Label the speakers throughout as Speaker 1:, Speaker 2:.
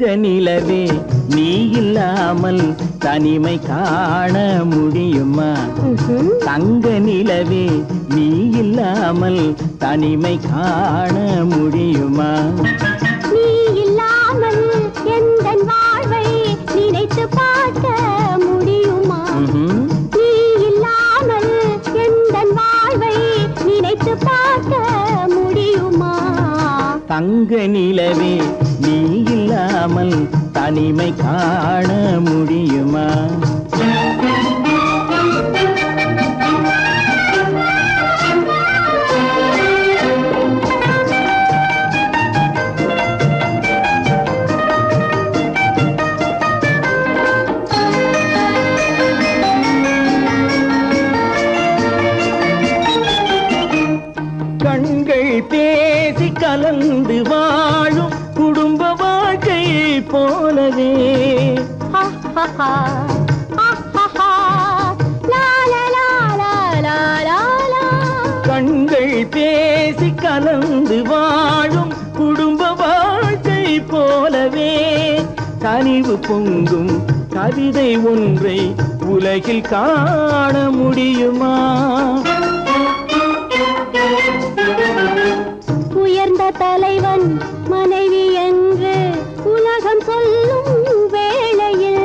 Speaker 1: தங்க நிலவே நீ இல்லாமல் தனிமை காண முடியுமா? தங்க நிலவே நீ இல்லாமல் தனிமை காண முடியுமா?
Speaker 2: நீ இல்லாமல் எந்தன் வாழ்வை நினைத்து பார்க்க முடியுமா? நீ இல்லாமல் எந்தன் வாழ்வை நினைத்து பார்க்க முடியுமா?
Speaker 1: தங்க நிலவே நீ இல்லாமல் தனிமை காண முடியுமா? கண்கள் பேசி கலந்து வாழும் குடும்ப வாழ்க்கை போலவே கண்கள் பேசி கலந்து வாழும் குடும்ப வாழ்க்கை போலவே கனிவு பொங்கும் கவிதை ஒன்றை உலகில் காண முடியுமா?
Speaker 2: உயர்ந்த தலைவன் மனைவி என்று உலகம் சொல்லும் வேளையில்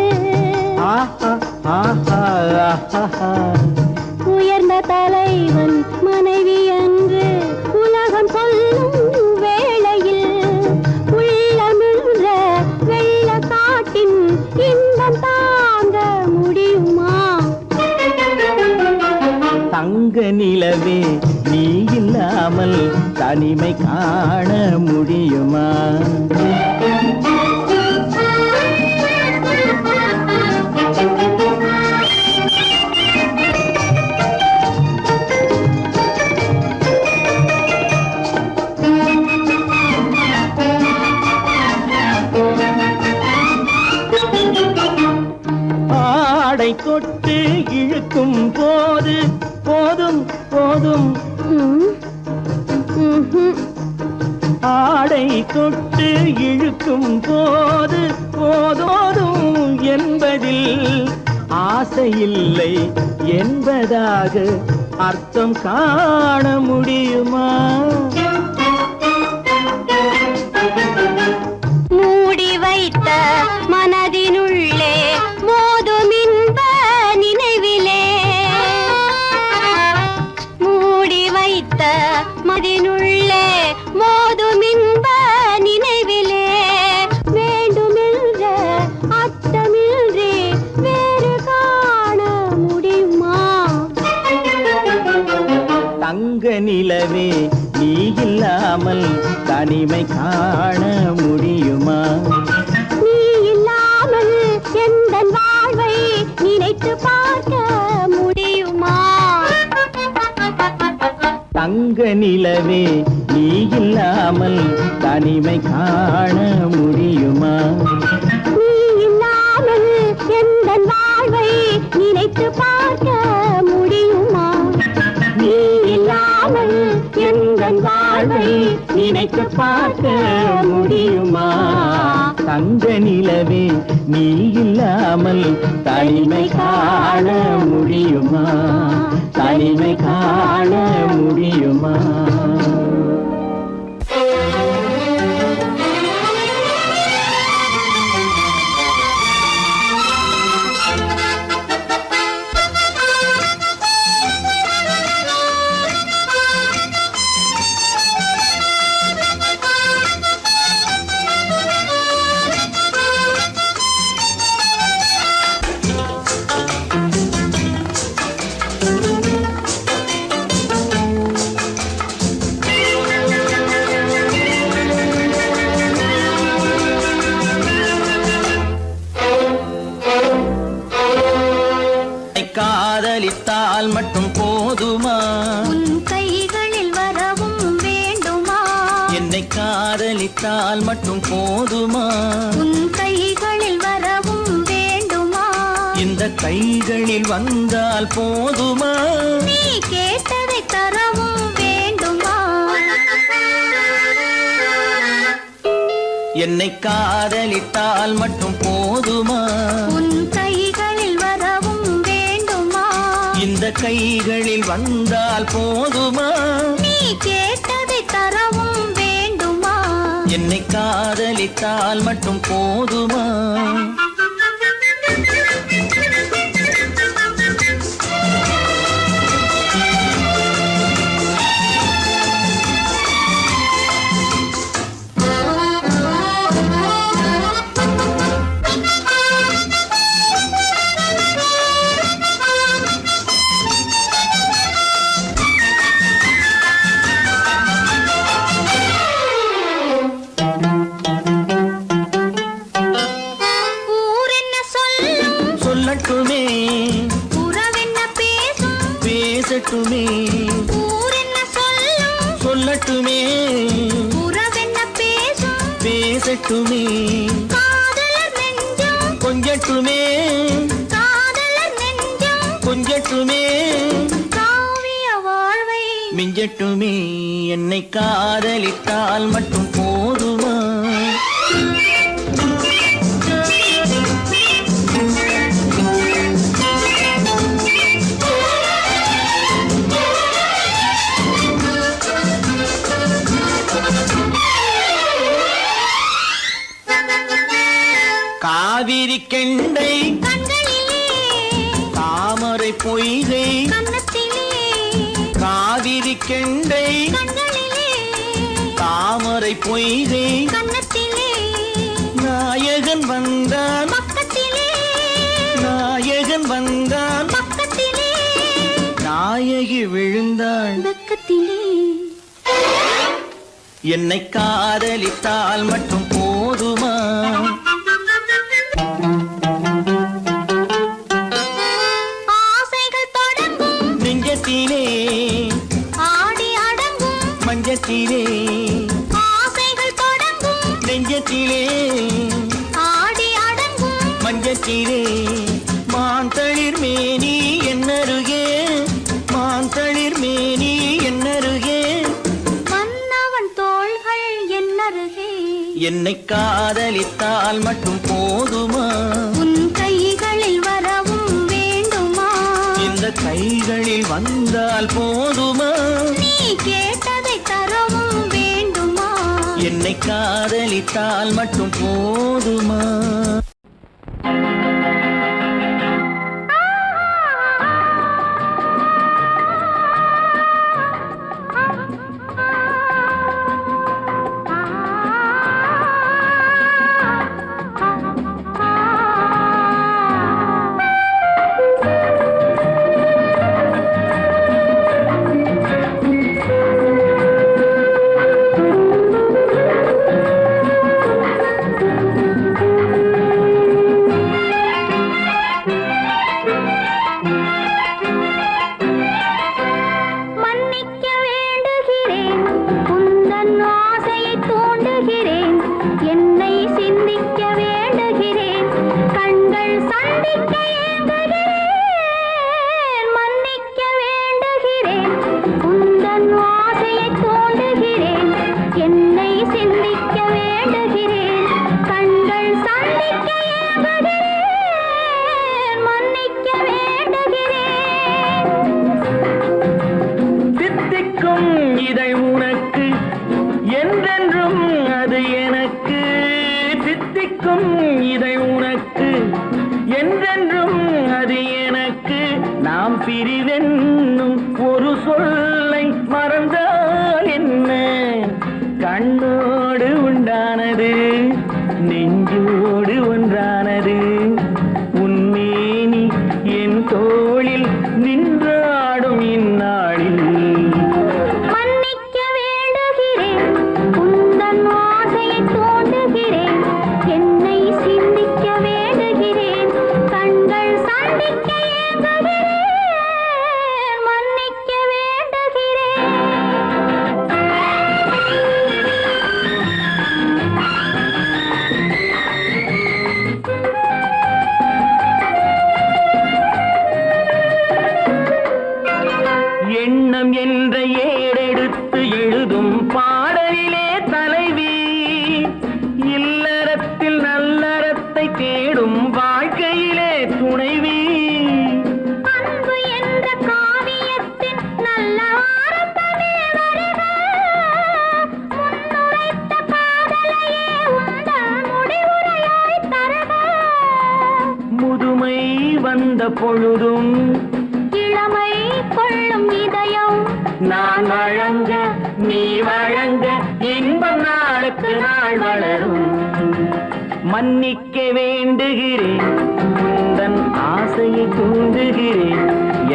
Speaker 2: உயர்ந்த தலைவன் மனைவி என்று உலகம் சொல்லும் வேளையில் உள்ளமிழ்ந்த வெள்ள காட்டின் இன்பம் தாங்க முடியுமா?
Speaker 1: தங்க நிலவே நீ இல்லாமல் தனிமை காண முடியுமா? ஆடை தொட்டு இழுக்கும் போது போதும் போதும் ஆடை தொட்டு இழுக்கும் போது போதோதும் என்பதில் ஆசையில்லை என்பதாக அர்த்தம் காண முடியுமா?
Speaker 2: மூடி வைத்த மனதினுள்ளே மோதும் இன்ப நினைவிலே மூடி வைத்த மனதினுள்ளே மோதும் இன்ப நினைவிலே வேண்டுமென்ற அர்த்தமின்றி வேறு காண முடியுமா?
Speaker 1: தங்க நிலவே நீ இல்லாமல் தனிமை காண முடியுமா?
Speaker 2: நீ இல்லாமல் எந்தன் வாழ்வை நினைத்து பார்க்க முடியுமா?
Speaker 1: தங்க நிலவே நீ இல்லாமல் தனிமை காண முடியுமா?
Speaker 2: நீ இல்லாமல் எந்தன் வாழ்வை நினைத்து பார்க்க முடியுமா?
Speaker 1: நீ இல்லாமல் எந்தன் வாழ்வை நினைத்து பார்க்க முடியுமா? தங்க நிலவே நீ இல்லாமல் தனிமை காண முடியுமா? தனிமை காண முடியுமா? காதலித்தால் மட்டும் போதுமா?
Speaker 2: உன் கைகளில் வரவும் வேண்டுமா?
Speaker 1: என்னை காதலித்தால் மட்டும் போதுமா?
Speaker 2: உன் கைகளில் வரவும் வேண்டுமா?
Speaker 1: இந்த கைகளில் வந்தால் போதுமா?
Speaker 2: நீ கேட்டதை தரவும் வேண்டுமா?
Speaker 1: என்னை காதலித்தால் மட்டும் போதுமா
Speaker 2: உன் கைகளில் வரவும் வேண்டுமா
Speaker 1: இந்த கைகளில் வந்தால் போதுமா
Speaker 2: நீ கேட்டதை தரவும் வேண்டுமா
Speaker 1: என்னை காதலித்தால் மட்டும் போதுமா சொல்லட்டுமே
Speaker 2: உறவென்ன பேசும்
Speaker 1: பேசட்டுமே
Speaker 2: ஊரென்ன சொல்லும்
Speaker 1: சொல்லட்டுமே
Speaker 2: உறவென்ன பேசும்
Speaker 1: பேசட்டுமே
Speaker 2: காதலர் நெஞ்சம்
Speaker 1: கொஞ்சட்டுமே
Speaker 2: காதலர் நெஞ்சம்
Speaker 1: கொஞ்சட்டுமே
Speaker 2: காவிய வாழ்வை
Speaker 1: மிஞ்சட்டுமே என்னை காதலித்தால் மட்டும் போதுமா காவிரி கெண்டை
Speaker 2: கண்களிலே
Speaker 1: தாமரை பொய்கை
Speaker 2: கன்னத்திலே
Speaker 1: காவிரி கெண்டை
Speaker 2: கண்களிலே
Speaker 1: தாமரை பொய்கை
Speaker 2: கன்னத்திலே
Speaker 1: நாயகன் வந்தான்
Speaker 2: பக்கத்திலே
Speaker 1: நாயகன் வந்தான்
Speaker 2: பக்கத்திலே
Speaker 1: நாயகி விழுந்தாள்
Speaker 2: பக்கத்திலே
Speaker 1: என்னை காதலித்தால் மட்டும் போதுமா
Speaker 2: ஆசைகள் தொடங்கும்
Speaker 1: நெஞ்சத்திலே
Speaker 2: ஆடி அடங்கும்
Speaker 1: மஞ்சத்திலே
Speaker 2: ஆசைகள் தொடங்கும்
Speaker 1: நெஞ்சத்திலே
Speaker 2: ஆடி அடங்கும்
Speaker 1: மஞ்சத்திலே மாந்தளிர் மேனி என்னருகே மாந்தளிர் மேனி என்னருகே
Speaker 2: மன்னவன் தோள்கள் என்னருகே
Speaker 1: என்னை காதலித்தால் மட்டும் போதுமா
Speaker 2: உன் கைகளில் வரவும் வேண்டுமா
Speaker 1: இந்த கைகளில் வந்தால் போதுமா
Speaker 2: நீ கேட்டதை தரவும் வேண்டுமா
Speaker 1: என்னை காதலித்தால் மட்டும் போதுமா
Speaker 2: மன்னிக்க வேண்டுகிறேன் உந்தன் ஆசையை தூண்டுகிறேன் என்னை சிந்திக்க வேண்டுகிறேன் கண்கள் சந்திக்க ஏங்குகிறேன் மன்னிக்க வேண்டுகிறேன் உந்தன் ஆசையை தூண்டுகிறேன் என்னை சிந்திக்க வேண்டுகிறேன் கண்கள் சந்திக்க ஏங்குகிறேன் மன்னிக்க வேண்டுகிறேன்
Speaker 1: தித்திக்கும் இதை உனக்கு என்றென்றும் அது எனக்கு தித்திக்கும் இதை உனக்கு என்றென்றும் அது எனக்கு நாம் பிரிவென்னும் ஒரு சொல்லை மறந்தால் என்ன கண்ணோடு உண்டானது நெஞ்சோடு ஒன்றானது உன்மேனி என் தோளில் நின்றாடும் இந்நாளில்
Speaker 2: மன்னிக்க வேண்டுகிறேன் உந்தன் ஆசையை தூண்டுகிறேன் என்னை சிந்திக்க வேண்டுகிறேன் கண்கள் சந்திக்க ஏங்குகிறேன் மன்னிக்க வேண்டுகிறேன்
Speaker 1: எண்ணம் என்ற ஏடெடுத்து எழுதும் பாடலிலே தலைவி இல்லை பொழுதும்
Speaker 2: இளமை கொள்ளும் இதயம்
Speaker 1: நான் வழங்க நீ வழங்க இன்பம் நாளுக்கு நாள் வளரும். மன்னிக்க வேண்டுகிறேன், உந்தன் ஆசையை தூண்டுகிறேன்,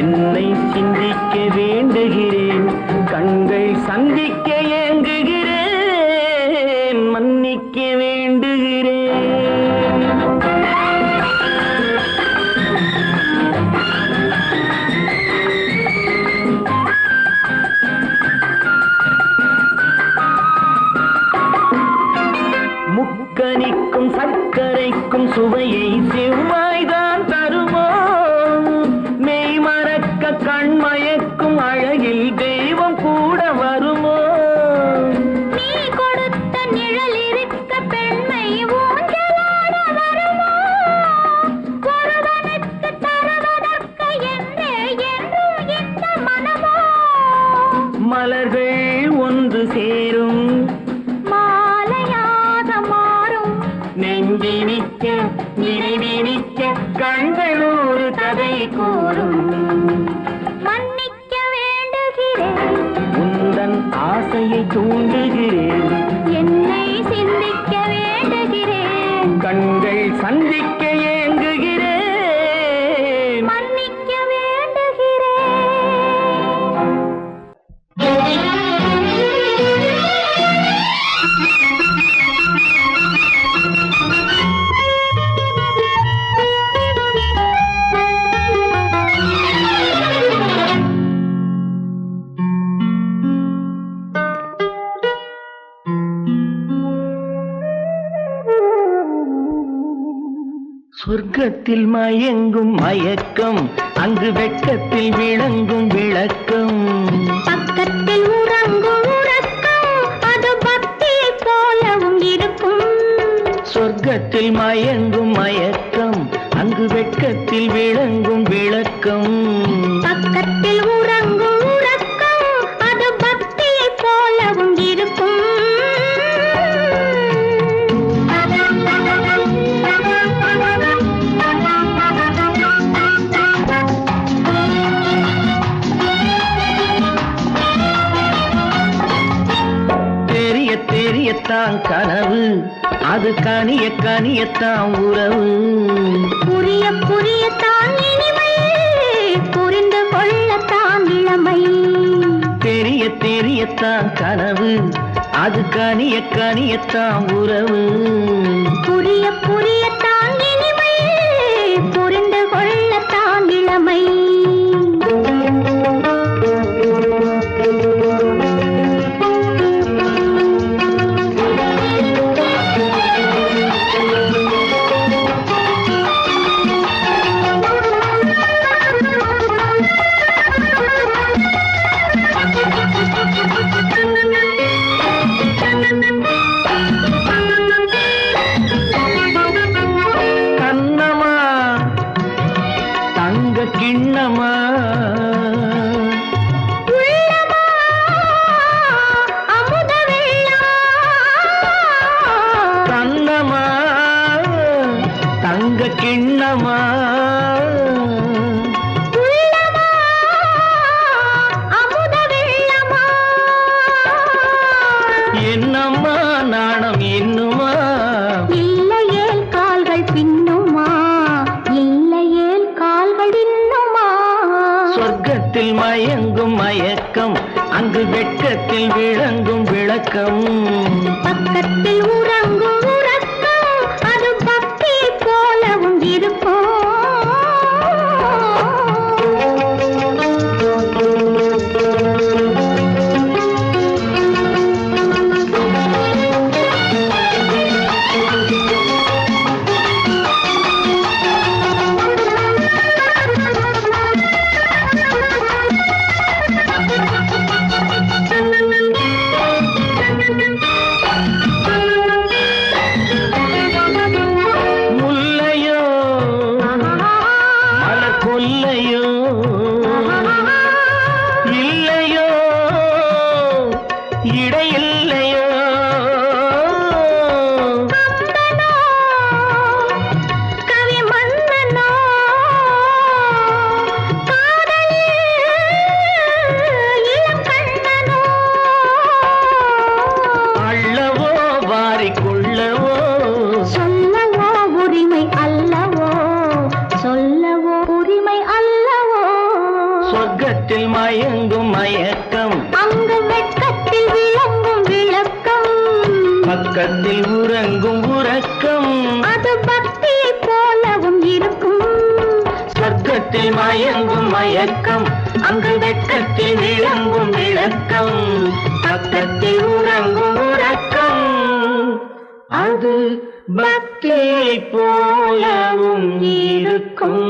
Speaker 1: என்னை சிந்திக்க வேண்டுகிறேன், கண்கள் சந்திக்க ஏங்குகிறேன், மன்னிக்க வேண்டுகிறேன். முக்கனிக்கும் சர்க்கரைக்கும் சுவையை செவ்வாய்தான் தருமோ, மெய் மறக்க கண்மயக்கும் அழகில் தெய்வம் கூட வருமோ.
Speaker 2: நீ கொடுத்த நிழல் இருக்க பெண்மை ஊஞ்சலாட வருமோ, ஒருவனுக்கு தருவதற்கு என்றே என்றும் இந்த மனமோ.
Speaker 1: மலர்கள் ஒன்று சேரும் நெஞ்சினிக்க நினைவினிக்க கண்கள் ஒரு கதை கூறும்.
Speaker 2: மன்னிக்க வேண்டுகிறேன்,
Speaker 1: உந்தன் ஆசையை தூண்டுகிறேன்,
Speaker 2: என்னை சிந்திக்க வேண்டுகிறேன்,
Speaker 1: கண்கள் சந்திக்க ஏங்குகிறேன்,
Speaker 2: மன்னிக்க வேண்டுகிறேன்.
Speaker 1: சொர்க்கத்தில் மயங்கும் மயக்கம், அங்கு வெட்கத்தில் விளங்கும் விளக்கம்,
Speaker 2: பக்கத்தில் உறங்கும் உறக்கம், அது பக்தியை போலவும் இருக்கும்.
Speaker 1: சொர்க்கத்தில் மயங்கும் மயக்கம், அங்கு வெட்கத்தில் விளங்கும் விளக்கம்,
Speaker 2: பக்கத்தில் உறங்கும் உறக்கம், அது பக்தியை போலவும் இருக்கும்.
Speaker 1: தெரியத்தான் கனவு, அது கனிய கனியத்தான் உறவு,
Speaker 2: புரிய புரியத்தான் இனிமை, புரிந்து கொள்ளத்தான் இளமை.
Speaker 1: தெரியத்தான் கனவு, அது கனிய கனியத்தான் உறவு,
Speaker 2: புரிய புரியத்தான் இனிமை, புரிந்து கொள்ளத்தான் இளமை.
Speaker 1: கண்ணமா தங்க கிண்ணமா,
Speaker 2: உள்ளமா அமுத வெள்ளம்,
Speaker 1: கண்ணமா தங்க கிண்ணமா,
Speaker 2: உள்ளமா அமுத வெள்ளமா.
Speaker 1: என்னம்மா நாணம் இன்னுமா,
Speaker 2: இல்லையேல் கால்கள் பின்னுமா, இல்லையேல் கால்கள் இன்னுமா.
Speaker 1: சொர்க்கத்தில் மயங்கும் மயக்கம், அங்கு வெட்கத்தில் விளங்கும் விளக்கம்,
Speaker 2: பக்கத்தில் உறங்கும் உறக்கம், அது பக்தியை போலவும் இருக்கும்.
Speaker 1: முல்லையோ மலர் கொல்லையோ, இல்லையோ இடையில்லையோ,
Speaker 2: கவி மன்னனோ
Speaker 1: உறங்கும் உறக்கம்
Speaker 2: அது பக்தி போலவும் இருக்கும்.
Speaker 1: சொர்க்கத்தில் மயங்கும் மயக்கம் அங்கு வெட்கத்தில் விளங்கும் விளக்கம். பக்கத்தில் உறங்கும் உறக்கம் அது பக்தி போலவும் இருக்கும்.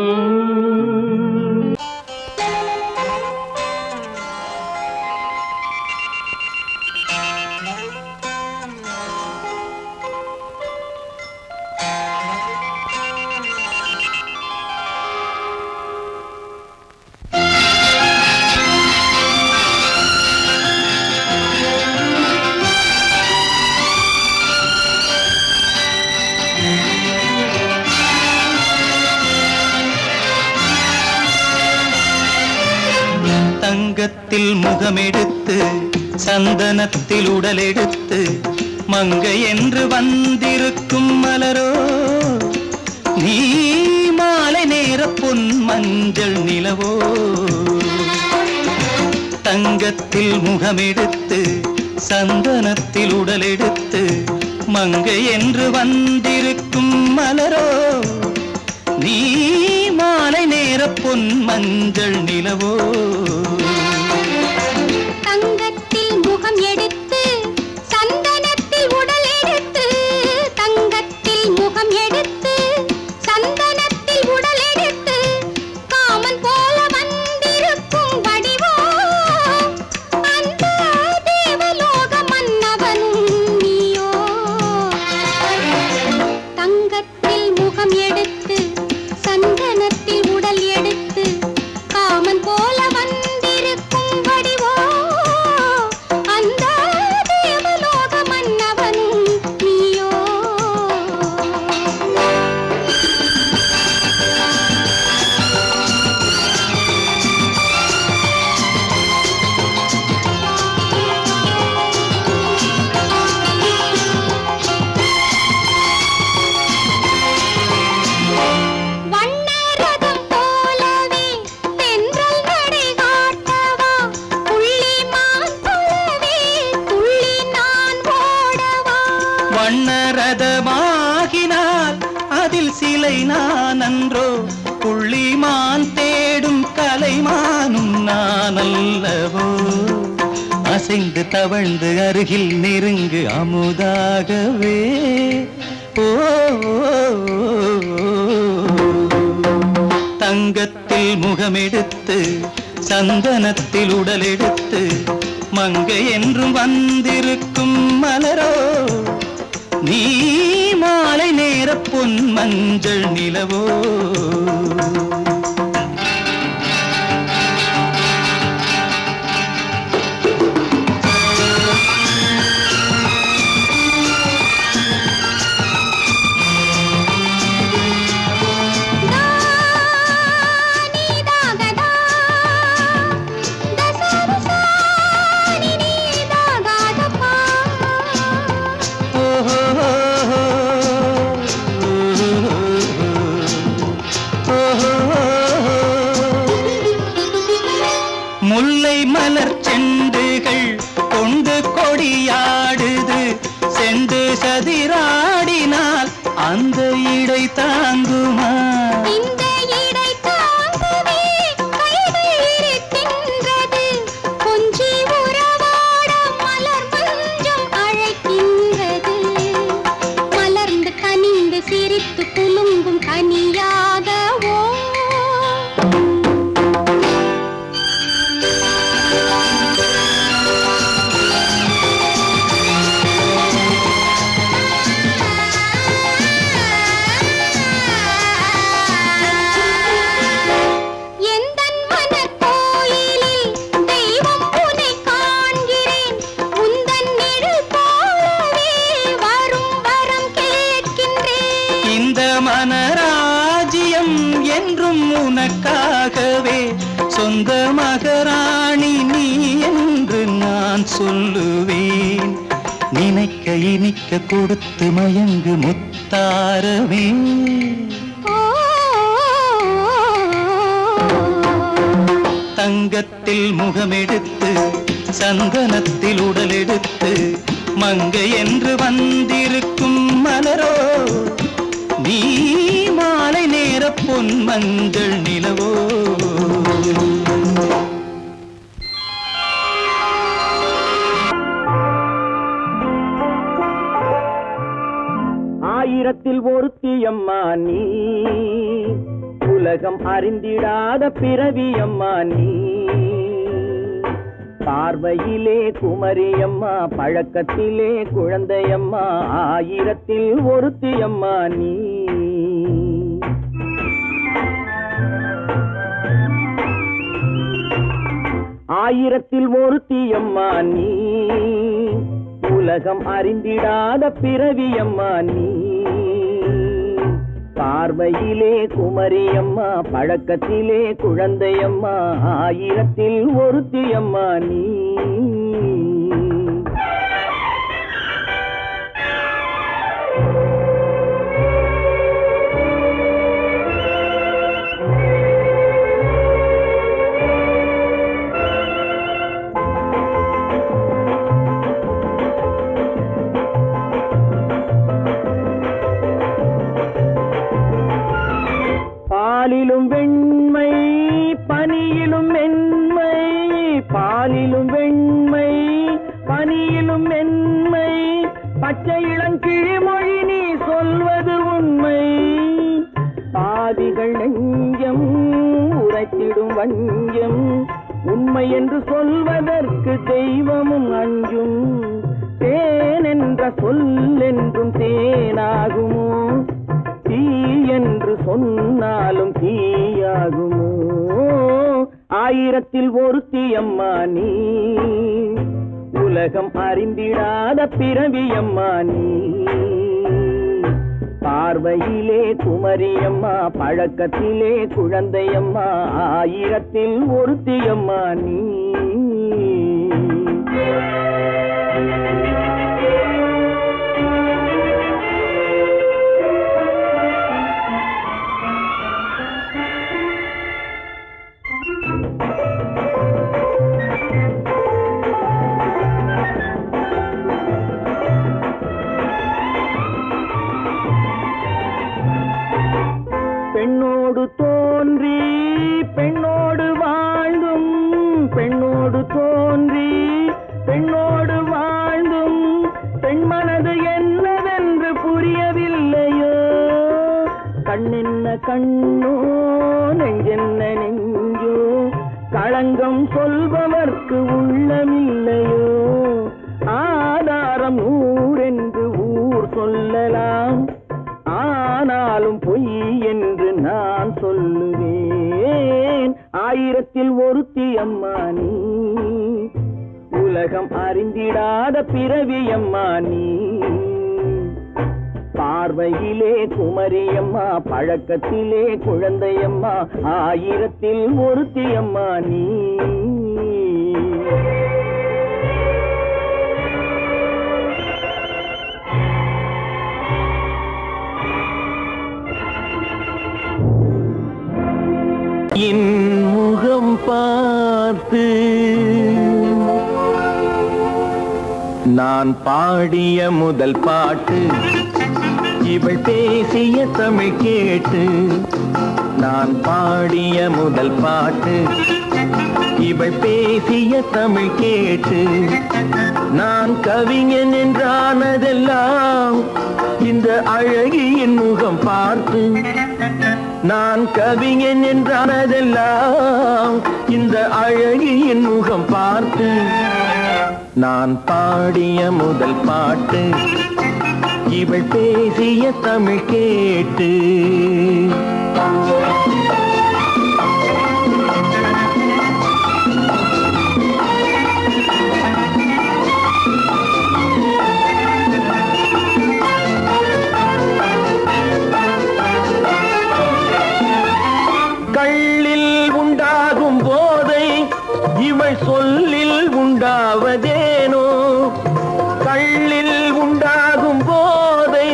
Speaker 3: தங்கத்தில் முகமெடுத்து சந்தனத்தில் உடலெடுத்து மங்கை என்று வந்திருக்கும் மலரோ நீ மாலை நேர பொன் மஞ்சள் நிலவோ. தங்கத்தில் முகமெடுத்து சந்தனத்தில் உடலெடுத்து மங்கை என்று வந்திருக்கும் மலரோ நீ மாலை நேர பொன் மஞ்சள் நிலவோ.
Speaker 2: தங்கத்தில் முகம் எடுத்து சந்தனத்தில் உடல் எடுத்து தங்கத்தில் முகம் எடுத்து சந்தனத்தில் உடல் எடுத்து காமன் போல வந்திருக்கும் வடிவோ அந்த தேவலோக மன்னவனும் நீயோ. தங்கத்தில் முகம் எடுத்து சந்தனத்தில் உடல் எடுத்து காமன் போல வந்திருக்கும் வடிவோ அந்த தேவலோக மன்னவனும் நீயோ. வண்ணரதம் போலவே தென்றல் நடை காட்டவா புள்ளிமான் போலவே துள்ளி நான் ஓடவா.
Speaker 3: வண்ணரதமாகினால் அதில் சிலை நான் அன்றோ புள்ளிமான் தேடும் கலைமானும் நான் அல்லவோ. அசைந்து தவழ்ந்து அருகில் நெருங்கு அமுதாகவே ஓ. தங்கத்தில் முகமெடுத்து சந்தனத்தில் உடலெடுத்து மங்கை என்றும் வந்திருக்கும் மலரோ நீ மாலை நேர பொன் மஞ்சள் நிலவோ. முல்லை மலர் செண்டுகள் கொண்டு கொடியாடுது செண்டு சதிராடினால் அந்த இடை தாங்குமா.
Speaker 2: இந்த இடை தாங்குவே கைகள் இருக்கின்றது கொஞ்சி உறவாட மலர் மஞ்சம் அழைக்கின்றது. மலர்ந்து கனிந்து சிரித்து குலுங்கும் கனியாகவோ. எந்தன் மனக்கோயிலில் தெய்வம் உன்னை காண்கிறேன் உந்தன் நிழல் போலவே வரும் வரம் கேட்கின்றேன்.
Speaker 3: இந்த மனராஜ்யம் என்றும் உனக்காகவே சொந்த மகராணி நீ என்று நான் சொல்லுவேன். நினைக்க இனிக்க கொடுத்து மயங்கு முத்தாரவே. தங்கத்தில் முகமெடுத்து சந்தனத்தில் உடலெடுத்து மங்கை என்று வந்திருக்கும் மலரோ நீ மாலை நேர பொன் மஞ்சள் நிலவோ
Speaker 1: ஆயிரத்தில் ஒருத்தி அம்மா நீ உலகம் அறிந்திடாத பிறவி அம்மா நீ பார்வையிலே குமரியம்மா பழக்கத்திலே குழந்தையம்மா ஆயிரத்தில் ஒருத்தி அம்மா நீ ஆயிரத்தில் ஒருத்தி அம்மா நீ உலகம் அறிந்திடாத பிறவி அம்மா நீ பார்வையிலே குமரியம்மா பழக்கத்திலே குழந்தையம்மா ஆயிரத்தில் ஒருத்தி அம்மா நீ பாலிலும் வெண்மை பனியிலும் மென்மை பாலிலும் வெண்மை பனியிலும் மென்மை பச்சை இளங்கிழிமொழி நீ சொல்வது உண்மை பாதிகள் நெஞ்சம் உரைத்திடும் வஞ்சம் உண்மை என்று சொல்வதற்கு தெய்வமும் அஞ்சும் தேன் என்ற சொல் என்றும் தேனாகுமோ தீ என்று சொன்னாலும் தீயாகுமோ ஆயிரத்தில் ஒருத்தி அம்மா நீ உலகம் அறிந்திடாத பிறவி அம்மா நீ பார்வையிலே குமரியம்மா பழக்கத்திலே குழந்தையம்மா ஆயிரத்தில் ஒருத்தி அம்மா நீ பெண்ணோடு தோன்றி பெண்ணோடு வாழ்ந்தும் பெண்ணோடு தோன்றி பெண்ணோடு வாழ்ந்தும் பெண் மனது என்னவென்று புரியவில்லையோ கண்ணென்ன கண்ணோ நெஞ்சென்ன நெஞ்சோ களங்கம் சொல்பவர்க்கு உள்ளமில்லையோ ஆதாரம் ஊரென்று ஊர் சொல்லலாம் ஆனாலும் பொய் என்று நான் சொல்லுவேன் ஆயிரத்தில் ஒருத்தி அம்மா நீ உலகம் அறிந்திடாத பிறவி அம்மா நீ பார்வையிலே குமரியம்மா பழக்கத்திலே குழந்தையம்மா ஆயிரத்தில் ஒருத்தி அம்மா நீ
Speaker 3: என் முகம் பார்த்து நான் பாடிய முதல் பாட்டு இவள் பேசிய தமிழ் கேட்டு நான் பாடிய முதல் பாட்டு இவள் பேசிய தமிழ் கேட்டு நான் கவிஞன் என்றானதெல்லாம் இந்த அழகியின் முகம் பார்த்து நான் கவிஞன் என்றானதெல்லாம் இந்த அழகியின் முகம் பார்த்து நான் பாடிய முதல் பாட்டு இவள் பேசிய தமிழ் கேட்டு சொல்லில் உண்டாவதேனோ கள்ளில் உண்டாகும் போதை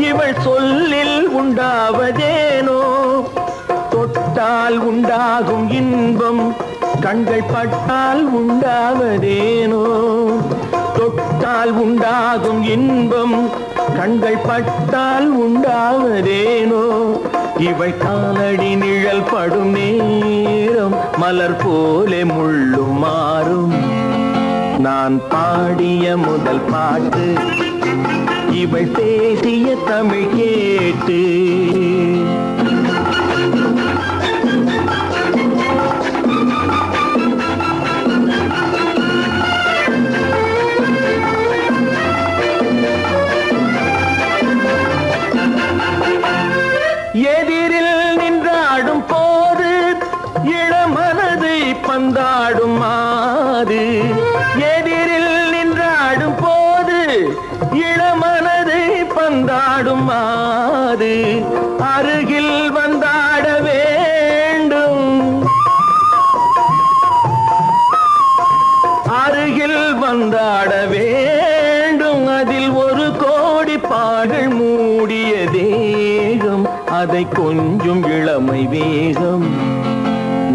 Speaker 3: இவள் சொல்லில் உண்டாவதேனோ தொட்டால் உண்டாகும் இன்பம் கண்கள் பட்டால் உண்டாவதேனோ தொட்டால் உண்டாகும் இன்பம் கண்கள் பட்டால் உண்டாவதேனோ இவள் காலடி நிழல் படும் நேரம் மலர் போலே முள்ளும் மாறும் நான் பாடிய முதல் பாட்டு இவள் பேசிய தமிழ் கேட்டு எதிரில் நின்றாடும் போது இளமனதை பந்தாடும் மாது எதிரில் நின்றாடும் போது இளமனதை பந்தாடும் மாது அருகில் வந்தாட வேண்டும் அருகில் வந்தாட வேண்டும் அதில் ஒரு கோடி பாடல் மூடிய தேகம் அதை கொஞ்சம் இளமை வேகம்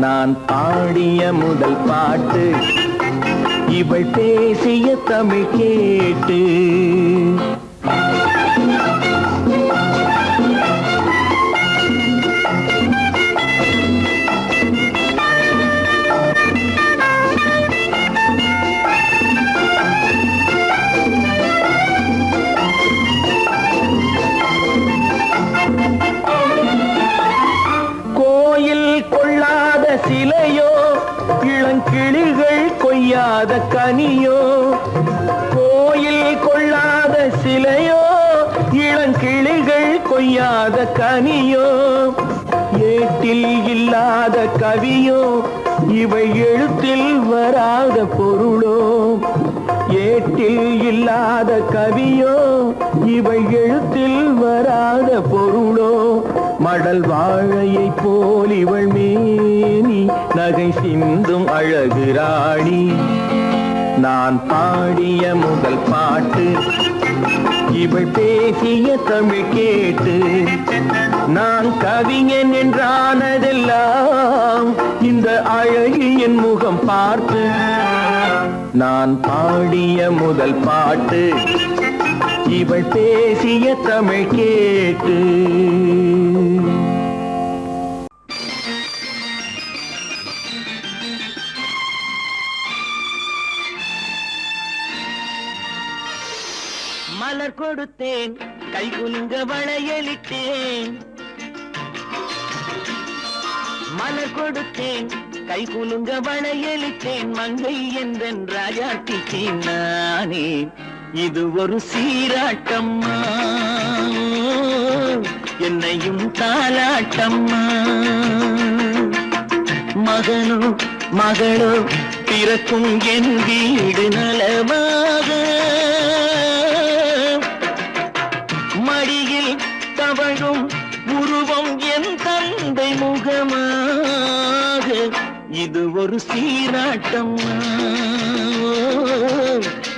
Speaker 3: நான் பாடிய முதல் பாட்டு இவள் பேசிய தமிழ் கேட்டு சிலையோ இளங்கிளிகள் கொய்யாத கனியோ கோயில் கொள்ளாத சிலையோ இளங்கிளிகள் கொய்யாத கனியோ ஏட்டில் இல்லாத கவியோ இவை எழுத்தில் வராத பொருளோ ஏட்டில் இல்லாத கவியோ இவை எழுத்தில் வராத பொருளோ மடல் வாழையை போல் இவள் மேனி நகை சிந்தும் அழகு ராணி நான் பாடிய முதல் பாட்டு இவள் பேசிய தமிழ் கேட்டு நான் கவிஞன் என்றானதெல்லாம் இந்த அழகியின் முகம் பார்த்து நான் பாடிய முதல் பாட்டு இவள் பேசிய தமிழ் கேட்டு மலர் கொடுத்தேன் கை குலுங்க வளையலிட்டேன் மலர் கொடுத்தேன் கை குலுங்க வளையலிட்டேன் மங்கை என்றன் ராஜாத்திக்கு நானே இது ஒரு சீராட்டம்மா என்னையும் தாலாட்டம்மா மகனோ மகளோ பிறக்கும் என் வீடு நலமாக மடியில் தவழும் உருவம் என் தந்தை முகமாக இது ஒரு சீராட்டம்மா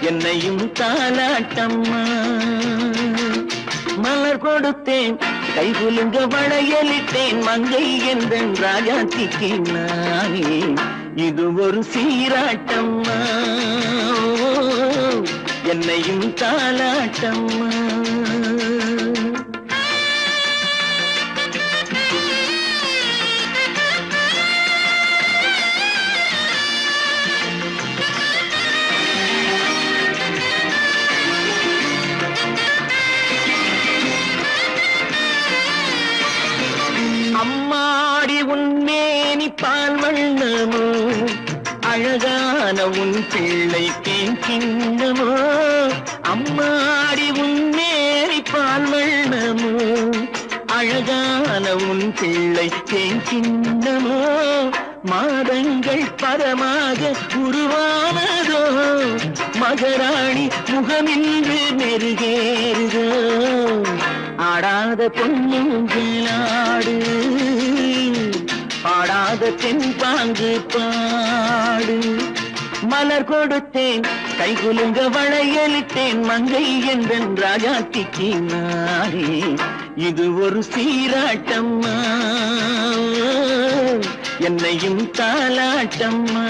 Speaker 3: என்னையும் தாலாட்டம்மா மலர் கொடுத்தேன் கை குலுங்க வளையலிட்டேன் மங்கை என்றன் ராஜாத்திக்கு நானே இது ஒரு சீராட்டம்மா என்னையும் தாலாட்டம்மா அம்மாடி உன்மேனி பால் வண்ணமோ அழகான உன் பிள்ளை தேன் கிண்ணமோ அம்மாடி உன்மேனி பால் வண்ணமோ அழகான உன் பிள்ளை தேன் கிண்ணமோ மாதங்கள் பரமாக உருவானதோ மகராணி முகமின்று நெருகேறுதோ ஆடாத பொன்னுங்களாடு பாடாத தென்பாங்கு பாடு மலர் கொடுத்தேன் கை குலுங்க வளையலிட்டேன் மங்கை என்றன் ராஜாத்திக்கு நானே இது ஒரு சீராட்டம்மா என்னையும் தாலாட்டம்மா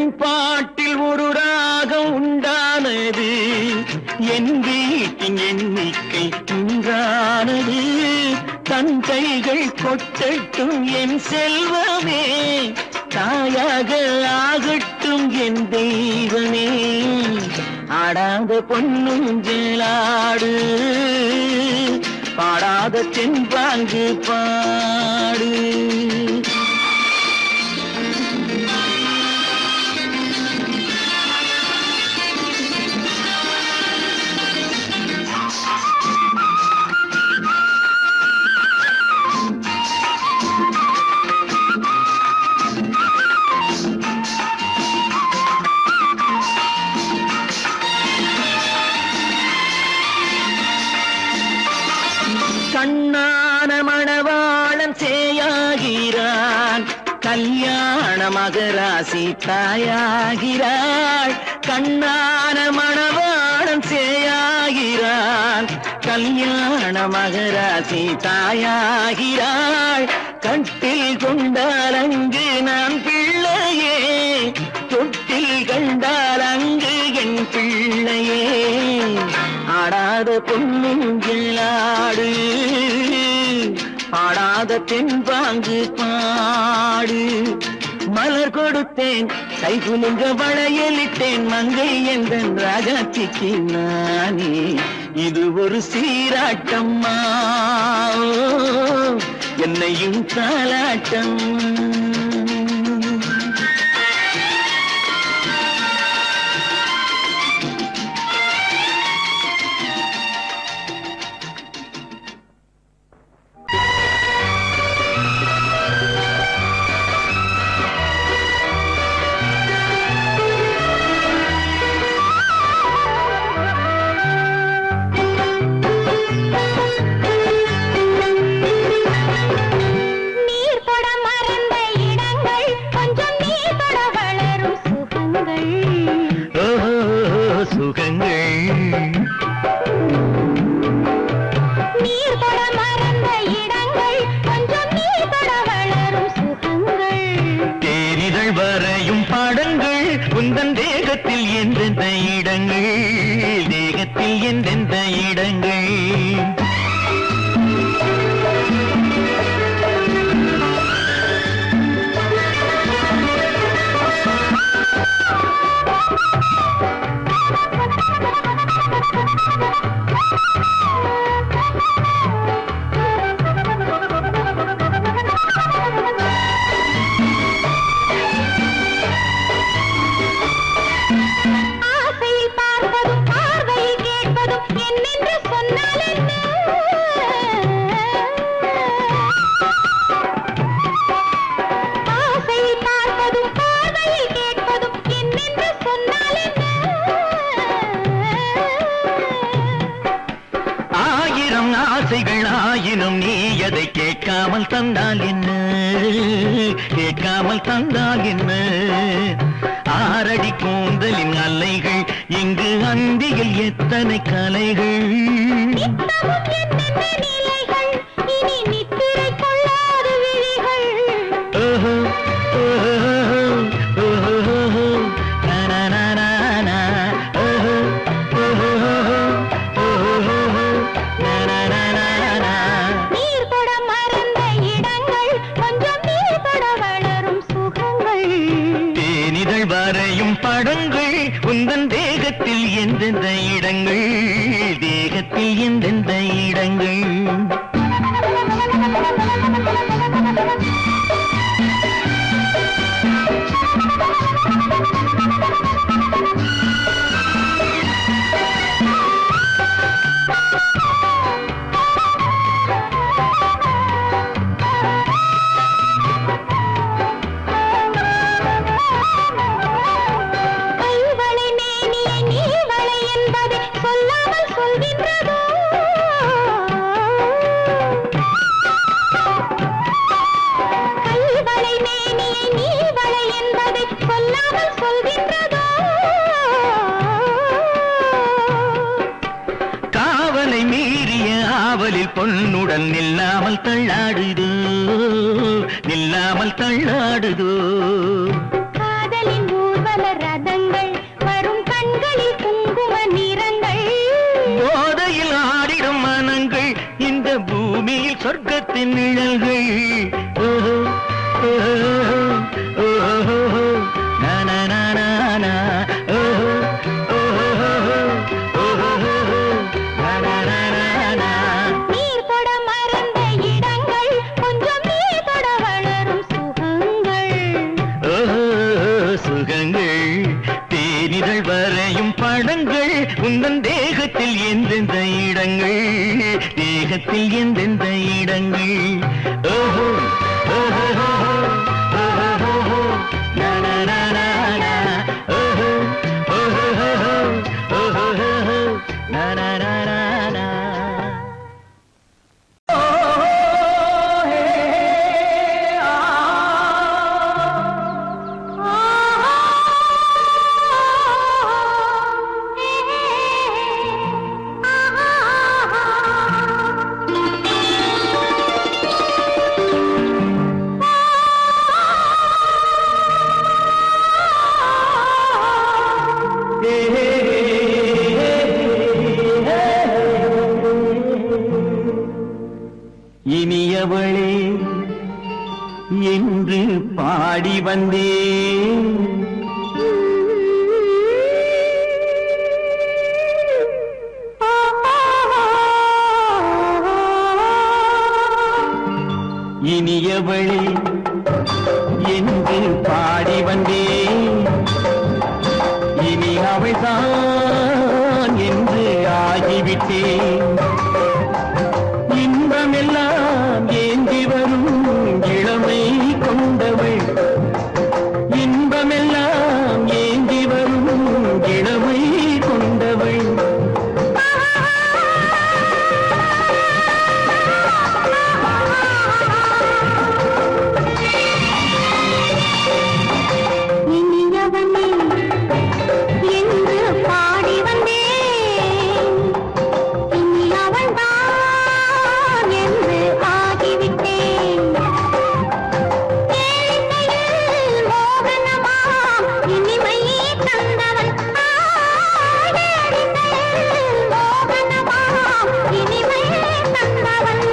Speaker 3: என் பாட்டில் ஒரு ராகம் உண்டானது என் வீட்டின் எண்ணிக்கை உண்டானது தன் கைகள் கொட்டட்டும் என் செல்வமே தாயாக ஆகட்டும் என் தெய்வமே ஆடாத பொன்னுஞ்சலாடு பாடாத தென்பாங்கு பாடு கண்ணான மணவாளன் சேயாகிறான் கல்யாண மகராசி தாயாகிறாள் கண்ணான மணவாளன் சேயாகிறான் கல்யாண மகராசி தாயாகிறாள் கட்டில் கொண்டால் அங்கு நான் பிள்ளையே தொட்டில் கண்டால் அங்கு என் பிள்ளையே ஆடாத பொன்னுஞ்சலாடு பாடாத தென்பாங்கு பாடு மலர் கொடுத்தேன் கைகுலுங்க வளையலிட்டேன் மங்கை எந்தன் ராஜாத்திக்கு நானே இது ஒரு சீராட்டம்மா என்னையும் தாலாட்டம் உந்தன் தேகத்தில் எந்தெந்த இடங்கள் தேகத்தில் எந்தெந்த இடங்கள் ஆயினும் நீ அதை கேட்காமல் தந்தால் என்ன கேட்காமல் தந்தால் என்ன ஆரடி கூந்தலின் அலைகள் இங்கு அந்தியில் எத்தனை கலைகள் வரையும் படங்கள் உந்தன் தேகத்தில் எந்தெந்த இடங்கள் தேகத்தில் எந்தெந்த இடங்கள் பொன்னுடன் நில்லாமல் தள்ளாடுதோ நில்லாமல் தள்ளாடுதோ
Speaker 2: காதலின் ஊர்வல
Speaker 3: தேகத்தின் நிழல்கள் ஓஹோ, ஓஹோ, ஓஹோ, நா, நா, நா, நா, நா, ஓஹோ, ஓஹோ, ஓஹோ, நா, நா, நா, நா, நா.
Speaker 2: நீர் தொட மறந்த இடங்கள் கொஞ்சம் நீர் தொட வளரும் சுகங்கள்
Speaker 3: ஓஹோ, சுகங்கள் தேனிதழ் வரையும் படங்கள் உந்தன் தேகத்தில் எந்தெந்த இடங்கள் தேகத்தில் எந்தெந்த இடங்கள் ஓஹோ, ஓஹோ, ஓஹோ, நா, நா, நா, நா, நா, ஓஹோ, ஓஹோ, ஓஹோ, நா, நா, நா, நா, நா. இனியவளே என்று பாடி வந்தேன் இனியவளே என்று பாடி வந்தேன் இனி அவள்தான் என்று ஆகிவிட்டேன் இன்பமெல்லாம் ஏந்தி வரும் இளமை கொண்டவள் இன்பமெல்லாம் ஏந்தி வரும் இளமை கொண்டவள்
Speaker 2: இனியவனே என்று பாடி வந்தேன் இனி அவள்தான் என்று ஆகிவிட்டேன் கேளிக்கையில் மோகனமாம் இனிமை தந்தவன் கேளிக்கையில் மோகனமாம் இனிமை தந்தவன்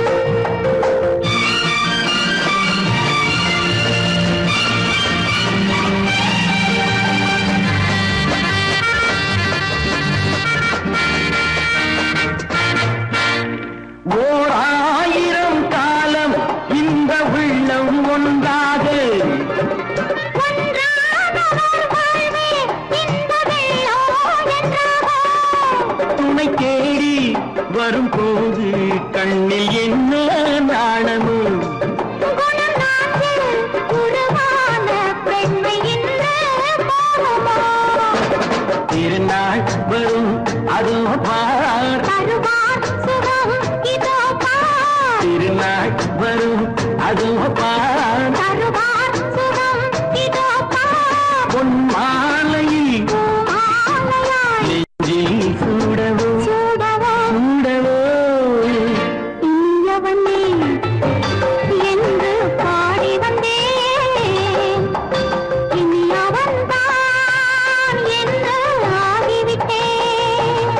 Speaker 3: ஓர் ஆயிரம் காலம் இந்த உள்ளம் ஒன்றாக துணை தேடி வரும்போது கண்ணில் என்ன நாணமோ திருநாள் வரும் அதோ பார் திருநாள் வரும் அதோ பார் பொன் மாலையில் நெஞ்சில் சூடவோ சூடவோ
Speaker 2: என்று பாடி வந்தேன் இனி அவன்தான் என்று ஆகிவிட்டேன்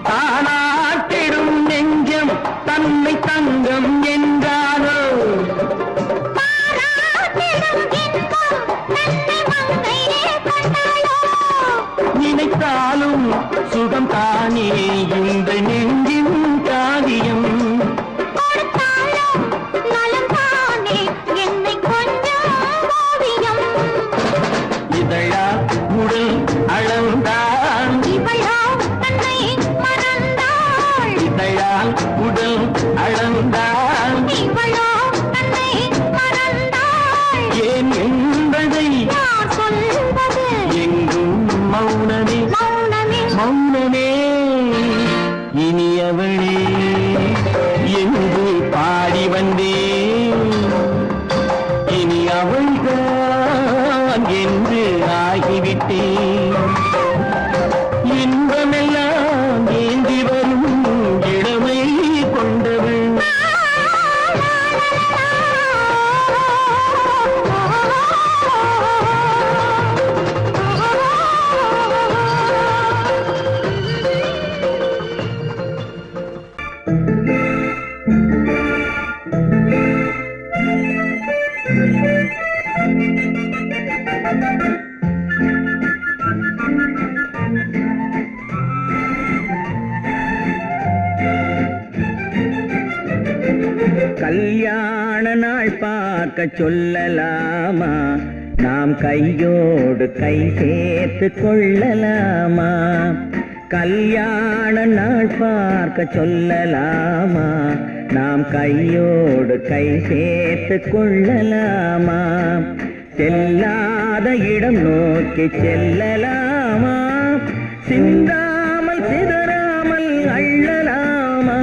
Speaker 3: தானாட்டிடும் நெஞ்சம் தன்னை தங்கம் என்றாரோ நினைத்தாலும் சுகம் தானே இந்த நெஞ்சின் காரியம் இதழா உடல் அளந்தான் இதழால் உடல் அளந்தான் ஏன் என்பதை எங்கும் மௌனமே மௌனமே இனியவளே என்று பாடி வந்தேன் இனி அவள்தான் என்று ஆகிவிட்டேன் இன்பமே
Speaker 1: கல்யாண நாள் பார்க்க சொல்லலாமா, நாம் கையோடு கை சேர்த்து கொள்ளலாமா. கல்யாண நாள் பார்க்க சொல்லலாமா, நாம் கையோடு கை சேர்த்து கொள்ளலாமா. செல்லாத இடம் நோக்கி செல்லலாமா, சிந்தாமல் சிதறாமல் அள்ளலாமா.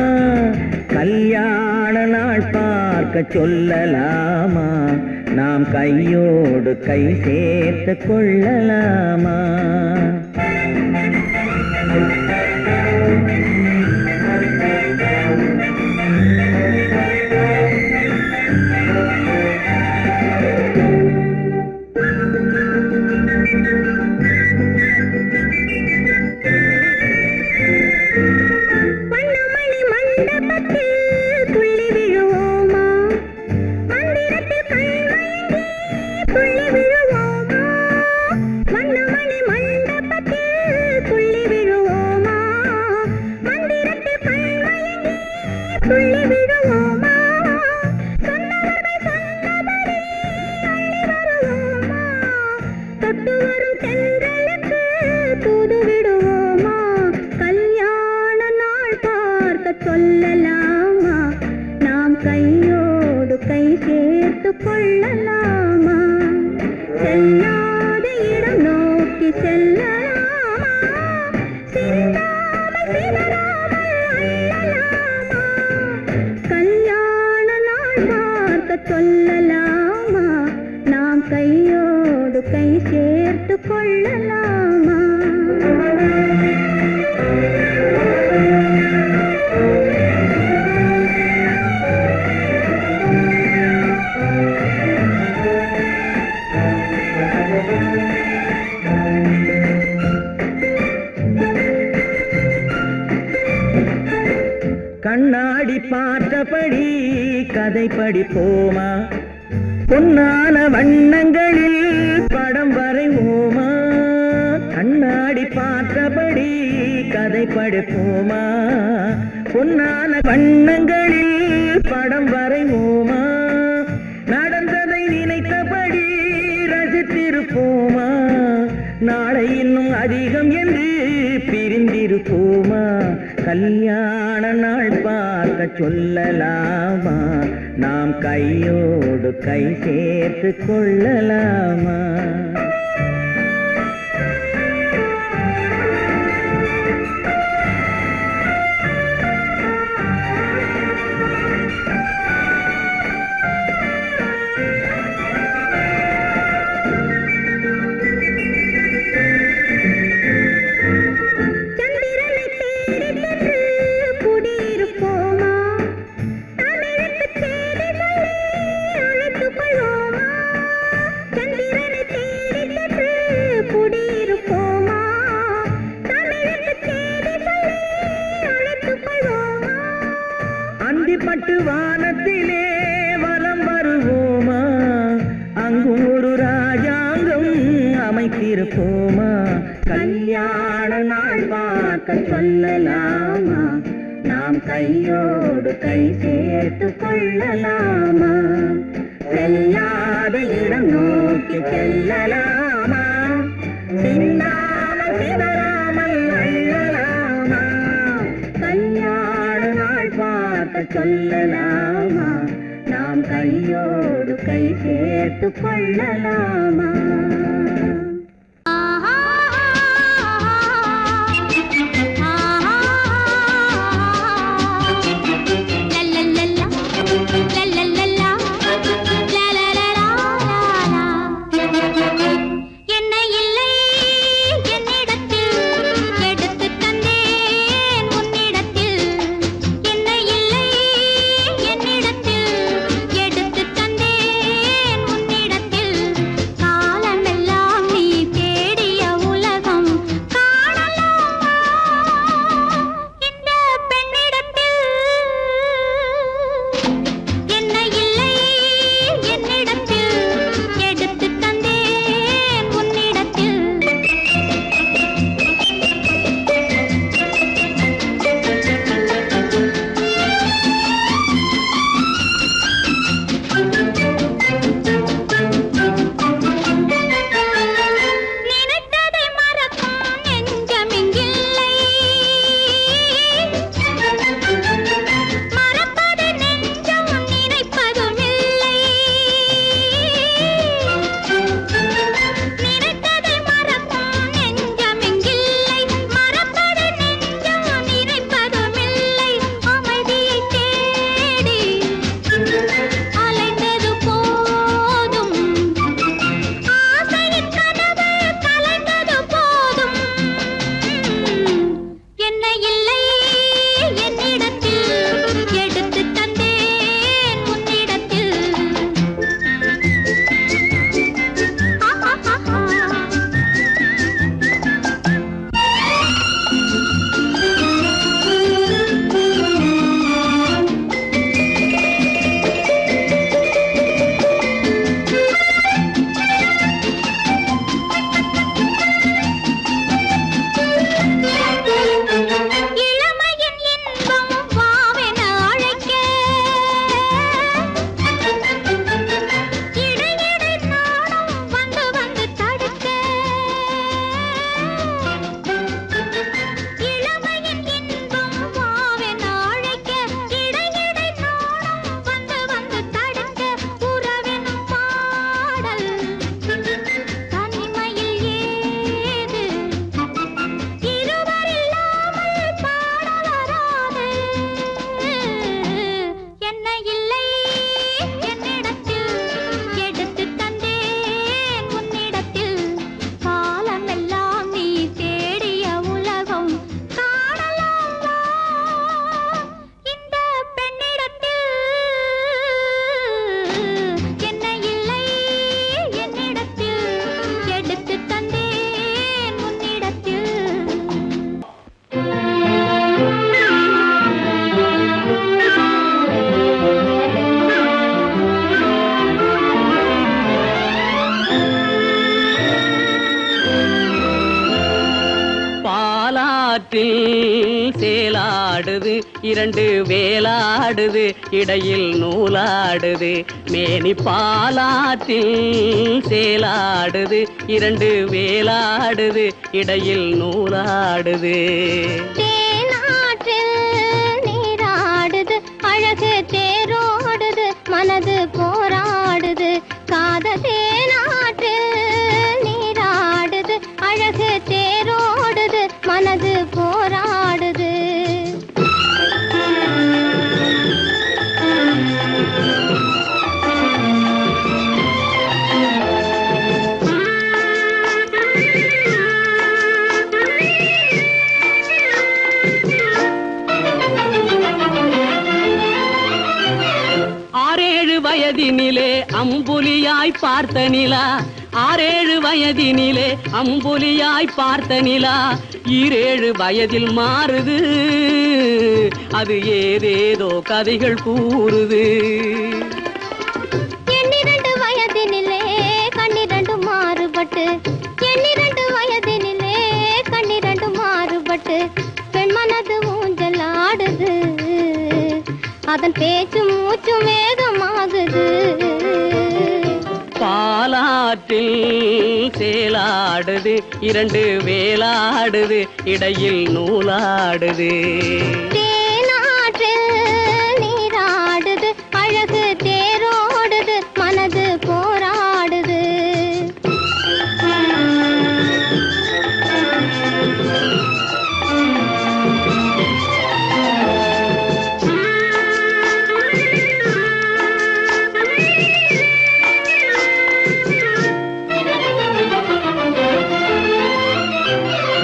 Speaker 1: கல்யாண நாள் பார்க்க சொல்லலாமா, நாம் கையோடு கை சேர்த்து கொள்ளலாமா. சொல்லலாமா, நாம் கையோடு கை சேர்த்து கொள்ளலாமா. செல்லாத இடம் நோக்கி செல்லலாமா, சிந்தாமல் சிதறாமல் அள்ளலாமா. கல்யாண நாள் பார்க்க சொல்லலாமா, நாம் கையோடு கை சேர்த்து கொள்ளலாமா. கண்ணாடி பார்த்தபடி கதை படிப்போமா, பொன்னான வண்ணங்களில் படம் வரைவோமா. கண்ணாடி பார்த்தபடி கதை படிப்போமா, பொன்னான வண்ணங்களில் படம் வரைவோமா. நடந்ததை நினைத்தபடி ரசித்திருப்போமா, நாளை இன்னும் அதிகம் என்று பிரிந்திருப்போமா. கல்யாண நாள் பார்க்க சொல்லலாமா, நாம் கையோடு கை சேர்த்து கொள்ளலாமா. அந்திப்பட்டு வானத்திலே வலம் வருவோமா, அங்கும் ஒரு ராஜாங்கம் அமைத்திருப்போமா. கல்யாண நாள் பார்க்க சொல்லலாமா, நாம் கையோடு கை சேர்த்து கொள்ளலாமா. செல்லாத இடம் நோக்கி செல்லலாமா, சிந்தாமல் சிதறாமல் அள்ளலாமா. கல்யாண நாள் பார்க்க சொல்லலாமா, நாம் கையோடு கை சேர்த்து கொள்ளலாமா.
Speaker 2: காலமெல்லாம் நீ
Speaker 4: ஆடுது இரண்டு வேலாடுது இடையில் நூலாடுது மேனி பாலாற்றில் சேலாடுது இரண்டு வேலாடுது இடையில் நூலாடுது
Speaker 2: தேனாற்றில் நீராடுது அழகு தேரோடுது மனது போராடுது காதல் தேனாற்றில் நீராடுது அழகு தேரோடுது மனது போராடுது
Speaker 4: வயதினிலே அம்புலியாய் பார்த்த நிலா 6-7 வயதினிலே அம்புலியாய் பார்த்த நிலா 7 வயதில் மாறுது அது ஏதேதோ கதைகள் கூறுது
Speaker 2: 12 வயதினிலே கண்ணிரண்டு மாறுபட்டு 12 வயதினிலே கண்ணிரண்டு மாறுபட்டு பெண் மனது ஊஞ்சல் ஆடுது அதன் பேச்சு மூச்சு வேகமாகுது
Speaker 4: பாலாற்றில் சேலாடுது இரண்டு வேலாடுது இடையில் நூலாடுது
Speaker 2: தேனாற்றில் நீராடுது அழகு தேரோடுது மனது போராடுது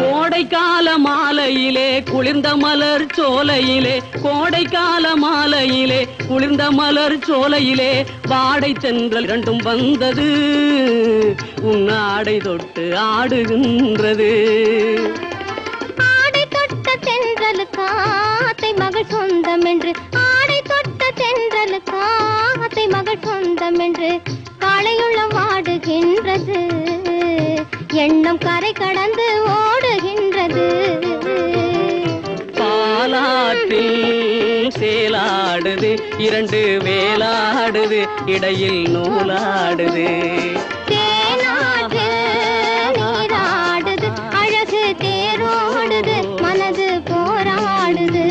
Speaker 4: கோடைக்கால மாலையிலே குளிர்ந்த மலர் சோலையிலே கோடைக்கால மாலையிலே குளிர்ந்த மலர் சோலையிலே வாடை தென்றல் இரண்டும் வந்தது உன்னாடை தொட்டு ஆடுகின்றது
Speaker 2: ஆடை தொட்ட தென்றலுக்கு ஆத்தை மகள் சொந்தம் என்று ஆடை தொட்ட தென்றலுக்கு ஆத்தை மகள் சொந்தம் என்று காளையுள்ள வாடுகின்றது எண்ணம் கரை கடந்து ஓடுகின்றது
Speaker 4: பாலாற்றில் சேலாடுது இரண்டு வேலாடுது இடையில் நூலாடுது
Speaker 2: தேனாற்றில் நீராடுது அழகு தேரோடுது மனது போராடுது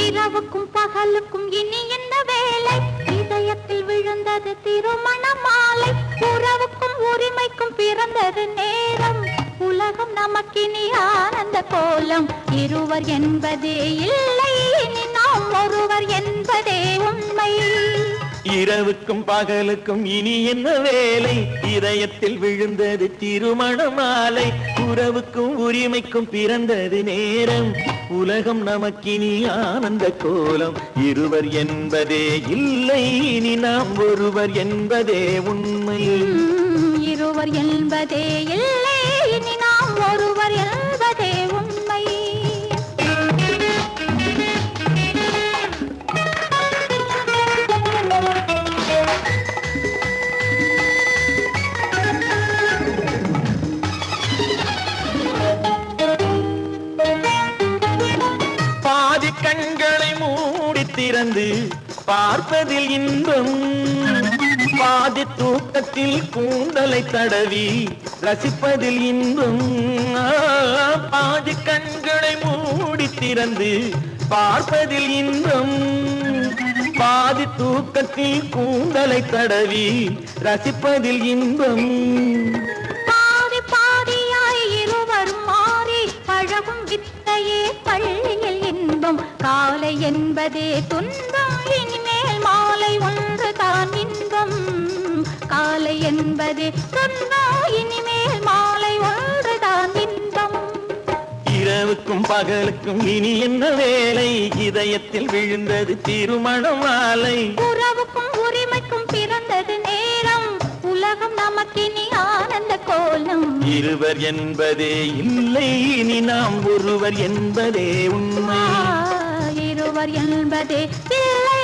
Speaker 2: இரவுக்கும் பகலுக்கும் இனி என்ன வேலை இதயத்தில் விழுந்தது திருமண மாலை உறவுக்கும் உரிமைக்கும் பிறந்தது நேரம் உலகம் நமக்கினி ஆனந்த கோலம் இருவர் என்பதே இல்லை இனி நாம் ஒருவர் என்பதே உண்மை
Speaker 3: இரவுக்கும் பகலுக்கும் இனி என்ன வேலை இதயத்தில் விழுந்தது திருமண மாலை உறவுக்கும் உரிமைக்கும் பிறந்தது நேரம் உலகம் நமக்கினி ஆனந்த கோலம் இருவர் என்பதே இல்லை இனி நாம் ஒருவர் என்பதே உண்மை
Speaker 2: இருவர் என்பதே இல்லை இனி நாம் ஒருவர் என்பதே உண்மை
Speaker 3: பாதி கண்களை மூடி திறந்து பார்ப்பதில் இன்பம் பாதி தூக்கத்தில் கூந்தலை தடவி ரசிப்பதில் இன்பம் பாதி கண்களை மூடி திறந்து பார்ப்பதில் இன்பம் பாதி தூக்கத்தில் கூந்தலை தடவி ரசிப்பதில் இன்பம்
Speaker 2: பாதி பாதியாய் இருவரும் மாறி பழகும் வித்தையே பள்ளியில் இன்பம் காலை என்பதே துன்பம் இனிமேல் மாலை ஒன்று தான் இன்பம் காலை என்பதே துன்பம் இனிமேல் மாலை ஒன்று தான் இன்பம்
Speaker 3: இரவுக்கும் பகலுக்கும் இனி என்ன வேலை இதயத்தில் விழுந்தது திருமண மாலை
Speaker 2: உறவுக்கும் உரிமைக்கும் பிறந்தது நேரம் உலகம் நமக்கினி ஆனந்த கோலம்
Speaker 3: இருவர் என்பதே இல்லை இனி நாம் ஒருவர் என்பதே உண்மை
Speaker 2: இருவர் என்பதே இல்லை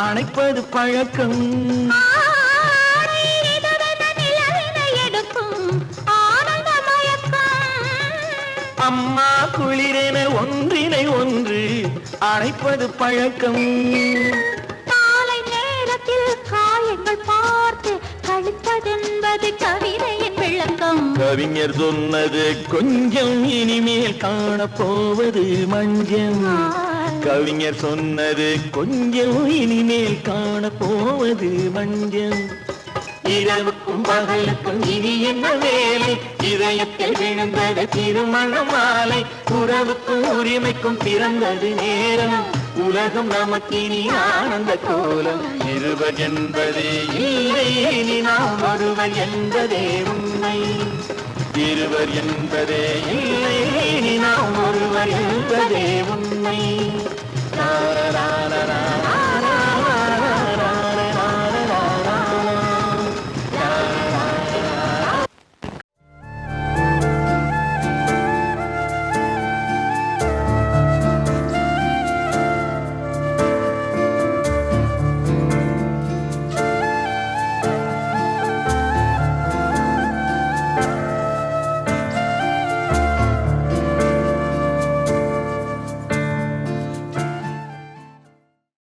Speaker 3: அணைப்பது பழக்கம்.
Speaker 2: ஆடை இதுவென நிலவினை எடுக்கும் ஆனந்த மயக்கம்.
Speaker 3: அம்மா குளிரென ஒன்றினை ஒன்று அணைப்பது பழக்கம்.
Speaker 2: காலை நேரத்தில் காயங்கள் பார்த்து கழிப்பதென்பது கவிதையின் விளக்கம்.
Speaker 3: கவிஞர் சொன்னது கொஞ்சம் இனிமேல் காணப்போவது மஞ்சள். கவிஞர் சொன்னது கொஞ்சம் இனிமேல் காணப்போவது மஞ்சள். இரவுக்கும் பகலுக்கும் இனி என்ன வேலை, இதயத்தில் விழுந்தது திருமண மாலை. உறவுக்கும் உரிமைக்கும் பிறந்தது நேரம், உலகம் நமக்கினி ஆனந்த கோலம். இருவர் என்பதே இல்லை, இனி நாம் ஒருவர் என்பதே உண்மை. இருவர் என்பதே இல்லை, இனி நாம் ஒருவர் என்பதே உண்மை.